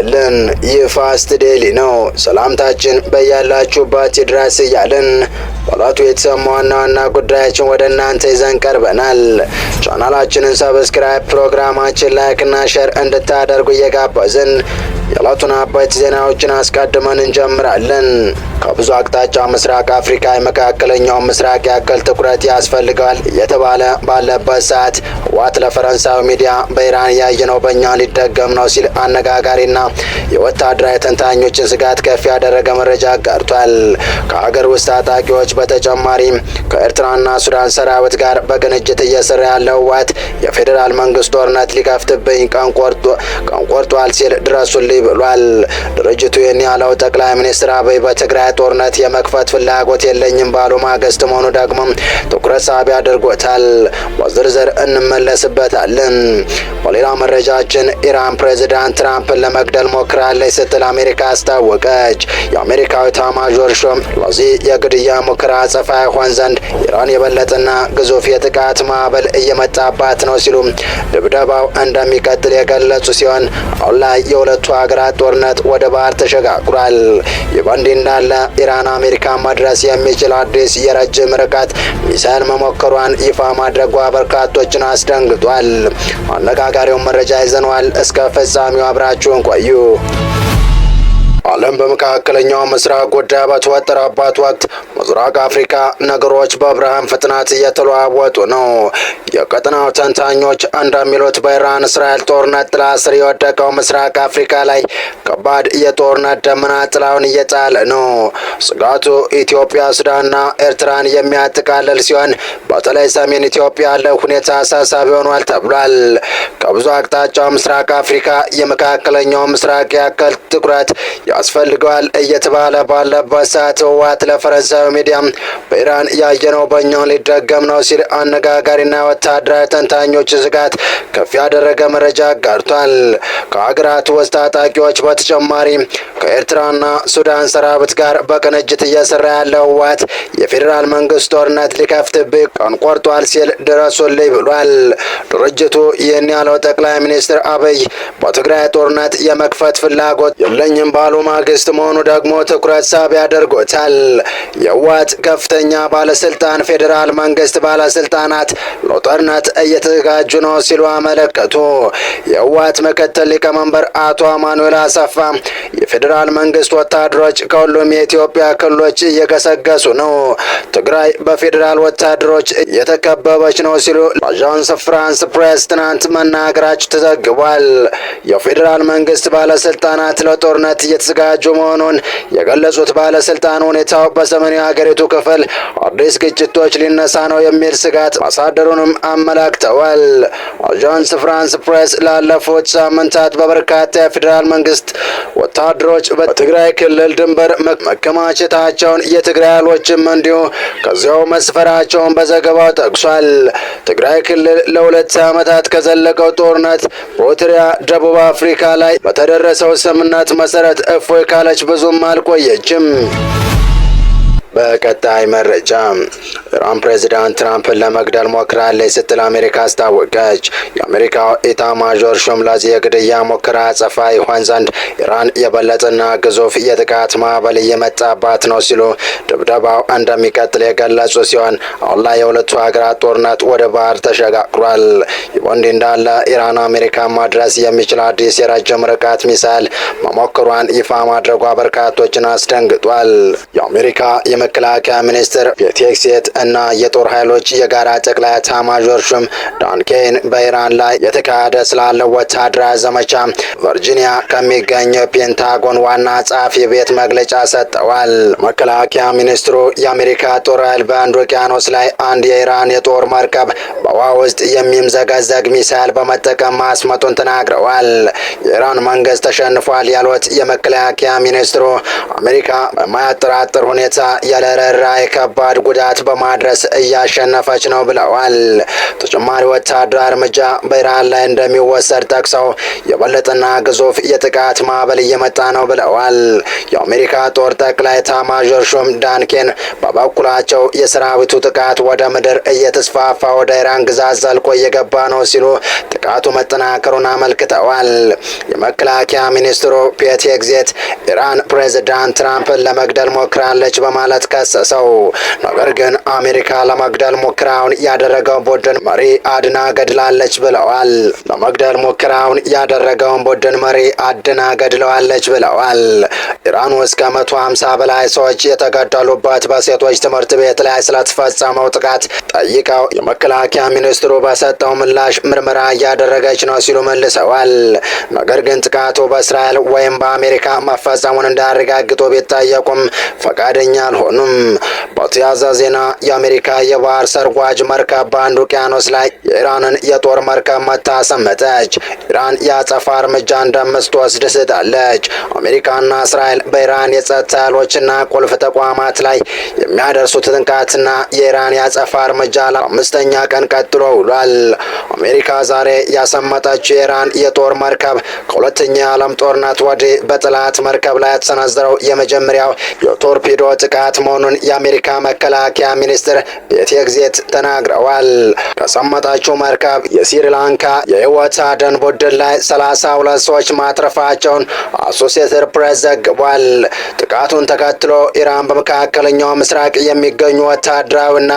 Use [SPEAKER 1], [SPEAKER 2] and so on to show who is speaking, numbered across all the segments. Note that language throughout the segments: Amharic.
[SPEAKER 1] ይስጥልን። ይህ ፋስት ዴይሊ ነው። ሰላምታችን በያላችሁበት ይድረስ እያልን በዕለቱ የተሰሙ ዋና ዋና ጉዳዮችን ወደ እናንተ ይዘን ቀርበናል። ቻናላችንን ሰብስክራይብ፣ ፕሮግራማችን ላይክ እና ሼር እንድታደርጉ እየጋበዝን የዕለቱን አበይት ዜናዎችን አስቀድመን እንጀምራለን። ከብዙ አቅጣጫ ምስራቅ አፍሪካ የመካከለኛው ምስራቅ ያክል ትኩረት ያስፈልገዋል እየተባለ ባለበት ሰዓት ህወሓት ለፈረንሳዊ ሚዲያ በኢራን ያየነው በእኛ ሊደገም ነው ሲል አነጋጋሪና የወታደራዊ ተንታኞችን ስጋት ከፍ ያደረገ መረጃ አጋርቷል። ከሀገር ውስጥ ታጣቂዎች በተጨማሪ ከኤርትራና ሱዳን ሰራዊት ጋር በቅንጅት እየሰራ ያለው ህወሓት የፌዴራል መንግስት ጦርነት ሊከፍትብኝ ቀን ቆርጧል ሲል ድረሱልኝ ብሏል። ድርጅቱ ይህን ያለው ጠቅላይ ሚኒስትር አብይ በትግራይ ጦርነት የመክፈት ፍላጎት የለኝም ባሉ ማግስት መሆኑ ደግሞ ትኩረት ሳቢ አድርጎታል። በዝርዝር እንመለስበታለን። በሌላ መረጃችን ኢራን ፕሬዚዳንት ትራምፕን ለመግደል ሞክራለች ስትል አሜሪካ አስታወቀች። የአሜሪካዊ ኤታማዦር ሹም ለዚህ የግድያ ሙከራ አጸፋ ይሆን ዘንድ ኢራን የበለጠና ግዙፍ የጥቃት ማዕበል እየመጣባት ነው ሲሉ ድብደባው እንደሚቀጥል የገለጹ ሲሆን አሁን ላይ የሁለቱ ሀገራት ጦርነት ወደ ባህር ተሸጋግሯል። ይህ በእንዲህ እንዳለ ኢራን አሜሪካ መድረስ የሚችል አዲስ የረጅም ርቀት ሚሳይል መሞከሯን ይፋ ማድረጓ በርካቶችን አስደንግጧል። አነጋጋሪውን መረጃ ይዘነዋል። እስከ ፍጻሜው አብራችሁን ቆዩ። ዓለም በመካከለኛው ምስራቅ ጉዳይ በተወጠረበት ወቅት ምስራቅ አፍሪካ ነገሮች በብርሃን ፍጥነት እየተለዋወጡ ነው። የቀጠናው ተንታኞች እንደሚሉት በኢራን እስራኤል ጦርነት ጥላ ስር የወደቀው ምስራቅ አፍሪካ ላይ ከባድ የጦርነት ደመና ጥላውን እየጣለ ነው። ስጋቱ ኢትዮጵያ፣ ሱዳንና ኤርትራን የሚያጠቃልል ሲሆን በተለይ ሰሜን ኢትዮጵያ ያለው ሁኔታ አሳሳቢ ሆኗል ተብሏል። ከብዙ አቅጣጫ ምስራቅ አፍሪካ የመካከለኛው ምስራቅ ያክል ትኩረት ያስፈልገዋል እየተባለ ባለበት ሰዓት ህወሓት ለፈረንሳዊ ሚዲያ በኢራን ያየነው በእኛ ሊደገም ነው ሲል አነጋጋሪና ወታደራዊ ተንታኞች ስጋት ከፍ ያደረገ መረጃ አጋርቷል። ከሀገራት ውስጥ ታጣቂዎች በተጨማሪ ከኤርትራና ሱዳን ሰራዊት ጋር በቅንጅት እየሰራ ያለው ህወሓት የፌዴራል መንግስት ጦርነት ሊከፍትብኝ ቀን ቆርጧል ሲል ድረሱልኝ ብሏል። ድርጅቱ ይህን ያለው ጠቅላይ ሚኒስትር አብይ በትግራይ ጦርነት የመክፈት ፍላጎት የለኝም ባሉ ማግስት መሆኑ ደግሞ ትኩረት ሳቢ ያደርጎታል። የህወሓት ከፍተኛ ባለስልጣን ፌዴራል መንግስት ባለስልጣናት ለጦርነት እየተዘጋጁ ነው ሲሉ አመለከቱ። የህወሓት ምክትል ሊቀመንበር አቶ አማኑኤል አሰፋ የፌዴራል መንግስት ወታደሮች ከሁሉም የኢትዮጵያ ክልሎች እየገሰገሱ ነው፣ ትግራይ በፌዴራል ወታደሮች እየተከበበች ነው ሲሉ ለአዣንስ ፍራንስ ፕሬስ ትናንት መናገራቸው ተዘግቧል። የፌዴራል መንግስት ባለስልጣናት ለጦርነት እየተዘጋጁ መሆኑን የገለጹት ባለስልጣን ሁኔታው በሰሜኑ የሀገሪቱ ክፍል አዲስ ግጭቶች ሊነሳ ነው የሚል ስጋት ማሳደሩንም አመላክተዋል። አዣንስ ፍራንስ ፕሬስ ላለፉት ሳምንታት በበርካታ የፌዴራል መንግስት ወታደሮች በትግራይ ክልል ድንበር መከማቸታቸውን የትግራይ ኃይሎችም እንዲሁ ከዚያው መስፈራቸውን በዘገባው ጠቅሷል። ትግራይ ክልል ለሁለት ዓመታት ከዘለቀው ጦርነት በኤርትራ ደቡብ አፍሪካ ላይ በተደረሰው ስምምነት መሰረት እፎይ ካለች ብዙም አልቆየችም። በቀጣይ መረጃ ኢራን ፕሬዚዳንት ትራምፕን ለመግደል ሞክራለች ስትል አሜሪካ አስታወቀች። የአሜሪካው ኤታማዦር ሹም ለዚህ የግድያ ሙከራ አጸፋ ይሆን ዘንድ ኢራን የበለጠና ግዙፍ የጥቃት ማዕበል እየመጣባት ነው ሲሉ ድብደባው እንደሚቀጥል የገለጹ ሲሆን አሁን ላይ የሁለቱ ሀገራት ጦርነት ወደ ባህር ተሸጋግሯል። ይህ በእንዲህ እንዳለ ኢራን አሜሪካ ማድረስ የሚችል አዲስ የረጅም ርቀት ሚሳይል መሞከሯን ይፋ ማድረጓ በርካቶችን አስደንግጧል። የአሜሪካ የመከላከያ ሚኒስትር ፔት ሄግሴት እና የጦር ኃይሎች የጋራ ጠቅላይ ኤታማዦር ሹም ዳን ኬን በኢራን ላይ የተካሄደ ስላለው ወታደራዊ ዘመቻ ቨርጂኒያ ከሚገኘው ፔንታጎን ዋና ጸሐፊ ቤት መግለጫ ሰጥተዋል። መከላከያ ሚኒስትሩ የአሜሪካ ጦር ኃይል በህንድ ውቅያኖስ ላይ አንድ የኢራን የጦር መርከብ በውሃ ውስጥ የሚምዘገዘግ ሚሳይል በመጠቀም ማስመጡን ተናግረዋል። የኢራን መንግስት ተሸንፏል ያሉት የመከላከያ ሚኒስትሩ አሜሪካ በማያጠራጥር ሁኔታ ያለ ርኅራኄ ከባድ ጉዳት በማድረስ እያሸነፈች ነው ብለዋል። ተጨማሪ ወታደራዊ እርምጃ በኢራን ላይ እንደሚወሰድ ጠቅሰው የበለጠና ግዙፍ የጥቃት ማዕበል እየመጣ ነው ብለዋል። የአሜሪካ ጦር ጠቅላይ ኤታማዦር ሹም ዳን ኬን በበኩላቸው የሰራዊቱ ጥቃት ወደ ምድር እየተስፋፋ ወደ ኢራን ግዛት ዘልቆ እየገባ ነው ሲሉ ጥቃቱ መጠናከሩን አመልክተዋል። የመከላከያ ሚኒስትሩ ፔት ሄግሴት ኢራን ፕሬዝዳንት ትራምፕን ለመግደል ሞክራለች በማለት ከሰሰው። ነገር ግን አሜሪካ ለመግደል ሙከራውን ያደረገው ቡድን መሪ አድና ገድላለች ብለዋል። ለመግደል ሙከራውን ያደረገውን ቡድን መሪ አድና ገድለዋለች ብለዋል። ኢራን ውስጥ ከ150 በላይ ሰዎች የተገደሉበት በሴቶች ትምህርት ቤት ላይ ስለተፈጸመው ጥቃት ጠይቀው የመከላከያ ሚኒስትሩ በሰጠው ምላሽ ምርመራ እያደረገች ነው ሲሉ መልሰዋል። ነገር ግን ጥቃቱ በእስራኤል ወይም በአሜሪካ መፈጸሙን እንዳያረጋግጡ ቢጠየቁም ፈቃደኛ አልሆኑም። በተያያዘ ዜና የአሜሪካ የባህር ሰርጓጅ መርከብ በአንድ ውቅያኖስ ላይ የኢራንን የጦር መርከብ መታ ሰመጠች። ኢራን የአጸፋ እርምጃ እንደምትወስድ ስታለች። አሜሪካና እስራኤል በኢራን የጸጥታ ኃይሎችና ቁልፍ ተቋማት ላይ የሚያደርሱት ጥቃትና የኢራን የአጸፋ እርምጃ ለአምስተኛ ቀን ቀጥሎ ውሏል። አሜሪካ ዛሬ ያሰመጠችው የኢራን የጦር መርከብ ከሁለተኛ የዓለም ጦርነት ወዲህ በጠላት መርከብ ላይ የተሰነዘረው የመጀመሪያው የቶርፒዶ ጥቃት መሆኑን የአሜሪካ መከላከያ ሚኒስትር ፔት ሄግሴት ተናግረዋል። ከሰመጠችው መርከብ የስሪላንካ የህይወት አድን ቡድን ላይ 32 ሰዎች ማትረፋቸውን አሶሲየትድ ፕሬስ ዘግቧል። ጥቃቱን ተከትሎ ኢራን በመካከለኛው ምስራቅ የሚገኙ ወታደራዊና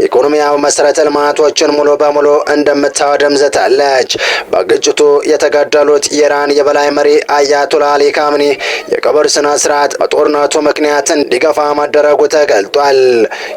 [SPEAKER 1] ኢኮኖሚያዊ መሰረተ ልማቶችን ሙሉ በሙሉ እንደምታወድም ዝታለች። በግጭቱ የተገደሉት የኢራን የበላይ መሪ አያቶላ አሊ ካምኒ የቀብር ስነ ስርዓት በጦርነቱ ምክንያት እንዲገፋ መደረጉ ተገልጧል።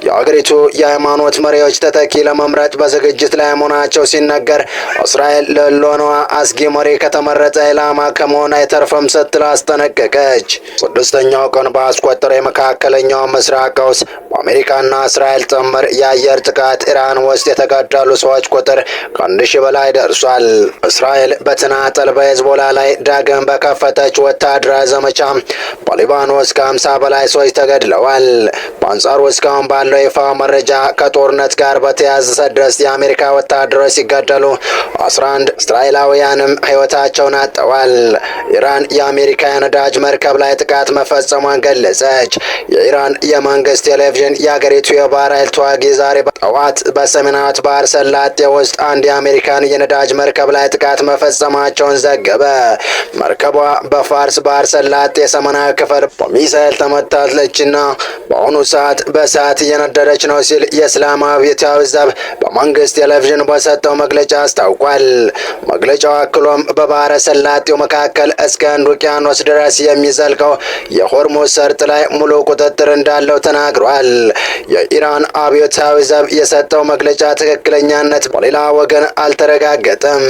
[SPEAKER 1] የአገሪቱ የሃይማኖት መሪዎች ተተኪ ለመምረጥ በዝግጅት ላይ መሆናቸው ሲነገር እስራኤል ለሎኗ አስጊ መሪ ከተመረጠ ኢላማ ከመሆን አይተርፍም ስትል አስጠነቀቀች። ስድስተኛው ቀን ባስቆጠረ የመካከለኛው ምስራቅ ቀውስ በአሜሪካና እስራኤል ጥምር የአየር ጥቃት ኢራን ውስጥ የተገደሉ ሰዎች ቁጥር ከ1000 በላይ ደርሷል። እስራኤል በተናጠል በሄዝቦላ ላይ ዳግም በከፈተች ወታደራዊ ዘመቻ በሊባኖስ ከ50 በላይ ሰዎች ተገድለዋል። በአንጻሩ እስካሁን ባለው ይፋ መረጃ ከጦርነት ጋር በተያያዘ ድረስ የአሜሪካ ወታደሮች ሲገደሉ 11 እስራኤላውያንም ሕይወታቸውን አጥተዋል። ኢራን የአሜሪካ የነዳጅ መርከብ ላይ ጥቃት መፈጸሟን ገለጸች። የኢራን የመንግስት ቴሌቪዥን የአገሪቱ የባህር ኃይል ተዋጊ ዛሬ ጠዋት በሰሜናዊት ባህር ሰላጤ ውስጥ አንድ የአሜሪካን የነዳጅ መርከብ ላይ ጥቃት መፈጸማቸውን ዘገበ። መርከቧ በፋርስ ባህር ሰላጤ ሰሜናዊ ክፍል በሚሳኤል ተመታለችና በአሁኑ ሰዓት በእሳት እየነደደች ነው ሲል የእስላማዊ አብዮታዊ ዘብ በመንግስት ቴሌቪዥን በሰጠው መግለጫ አስታውቋል። መግለጫው አክሎም በባህረ ሰላጤው መካከል እስከ ህንድ ውቅያኖስ ድረስ የሚዘልቀው የሆርሙዝ ሰርጥ ላይ ሙሉ ቁጥጥር እንዳለው ተናግሯል። የኢራን አብዮታዊ ዘብ የሰጠው መግለጫ ትክክለኛነት በሌላ ወገን አልተረጋገጠም።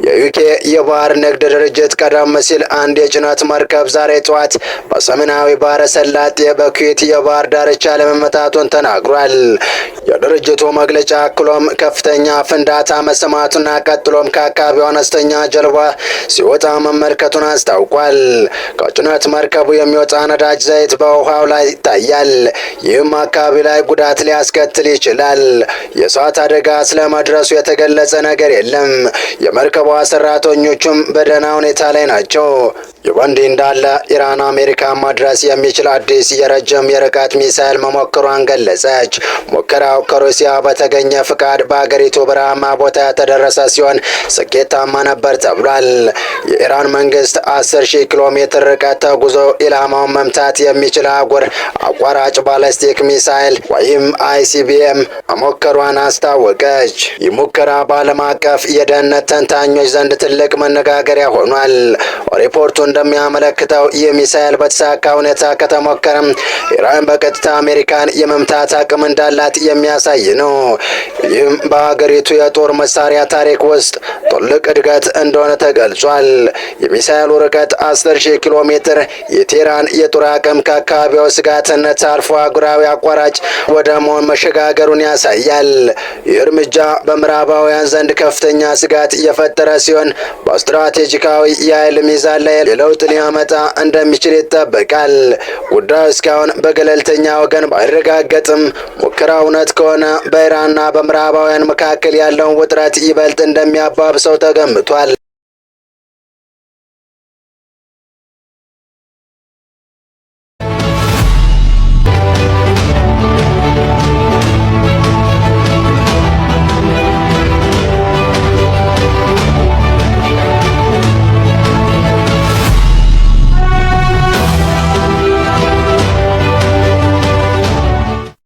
[SPEAKER 1] የዩኬ የባህር ንግድ ድርጅት ቀደም ሲል አንድ የጭነት መርከብ ዛሬ ጠዋት በሰሜናዊ ባህረ ሰላጤ በኩዌት የባህር ዳርቻ ለመመታቱን ተናግሯል። የድርጅቱ መግለጫ አክሎም ከፍተኛ ፍንዳታ መሰማቱና ቀጥሎም ከአካባቢው አነስተኛ ጀልባ ሲወጣ መመልከቱን አስታውቋል። ከጭነት መርከቡ የሚወጣ ነዳጅ ዘይት በውሃው ላይ ይታያል። ይህም አካባቢ ላይ ጉዳት ሊያስከትል ይችላል። የእሳት አደጋ ስለመድረሱ የተገለጸ ነገር የለም። የመርከቧ ሰራተኞቹም በደህና ሁኔታ ላይ ናቸው። ይህ በእንዲህ እንዳለ ኢራን አሜሪካ መድረስ የሚችል አዲስ የረጅም የርቀት ሚሳኤል መሞከሯን ገለጸች። ሙከራው ከሩሲያ በተገኘ ፍቃድ በአገሪቱ በረሃማ ቦታ የተደረሰ ሲሆን ስኬታማ ነበር ተብሏል። የኢራን መንግስት 10,000 ኪሎ ሜትር ርቀት ተጉዞ ኢላማውን መምታት የሚችል አህጉር አቋራጭ ባለስቲክ ሚሳኤል ወይም አይሲቢኤም መሞከሯን አስታወቀች። ይህ ሙከራ በዓለም አቀፍ የደህንነት ተንታኞች ዘንድ ትልቅ መነጋገሪያ ሆኗል። ሪፖርቱ እንደሚያመለክተው ይህ ሚሳኤል በተሳካ ሁኔታ ከተሞከረም ኢራን በቀጥታ አሜሪካን የመምታት አቅም እንዳላት የሚያሳይ ነው። ይህም በሀገሪቱ የጦር መሳሪያ ታሪክ ውስጥ ትልቅ እድገት እንደሆነ ተገልጿል። የሚሳኤሉ ርቀት 10,000 ኪሎ ሜትር የቴህራን የጦር አቅም ከአካባቢው ስጋትነት አልፎ አህጉራዊ አቋራጭ ወደ መሆን መሸጋገሩን ያሳያል። ይህ እርምጃ በምዕራባውያን ዘንድ ከፍተኛ ስጋት እየፈጠረ ሲሆን በስትራቴጂካዊ የኃይል ሚዛን ላይ ለውጥ ሊያመጣ እንደሚችል ይጠበቃል። ጉዳዩ እስካሁን በገለልተኛ ወገን ባይረጋገጥም ሙከራው እውነት ከሆነ በኢራንና በምዕራባውያን መካከል ያለውን ውጥረት ይበልጥ እንደሚያባብሰው ተገምቷል።